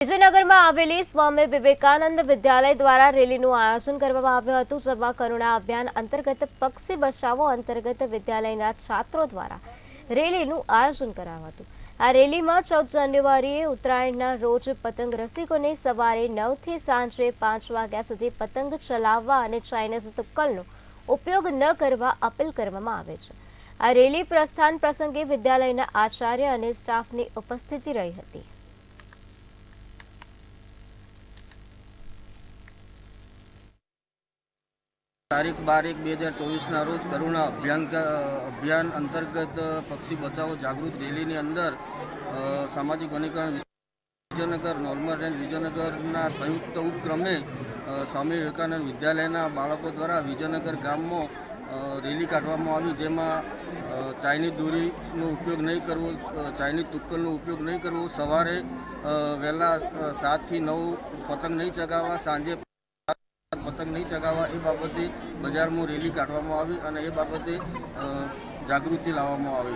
વિજયનગરમાં આવેલી સ્વામી વિવેકાનંદ વિદ્યાલય દ્વારા રેલીનું આયોજન કરવામાં આવ્યું હતું, જેમાં કરુણા અભિયાન અંતર્ગત પક્ષી બચાવો અંતર્ગત વિદ્યાલયના છાત્રો દ્વારા રેલીનું આયોજન કરાયું હતું। આ રેલીમાં 14 જાન્યુઆરીએ ઉત્તરાયણના રોજ પતંગ રસિકોને સવારે 9 થી સાંજે 5 વાગ્યા સુધી પતંગ ચલાવવા અને ચાઇનીઝ તુક્કલનો ઉપયોગ ન કરવા અપીલ કરવામાં આવે છે। આ રેલી પ્રસ્થાન પ્રસંગે વિદ્યાલયના આચાર્ય અને સ્ટાફની ઉપસ્થિતિ રહી હતી। तारीख 12/1/2024 रोज करुणा अभियान अंतर्गत पक्षी बचाओ जागृत रेली अंदर सामाजिक वनीकरण विजयनगर नॉर्मल रेंज विजयनगर संयुक्त उपक्रमे स्वामी विवेकानंद विद्यालय बाळको द्वारा विजयनगर गाम में रेली काढवामां आवी, जेमां चाइनीज दोरीनो उपयोग नहीं करवो, चाइनीज तुक्कलनो उपयोग नहीं करवो, सवारे वहेला 7 થી 9 पतंग नहीं चगावा, सांजे पतंग नहीं चगावा ए बाबते बजार में रेली काढवामां आवी अने ए बाबते जागृति लाववामां आवी।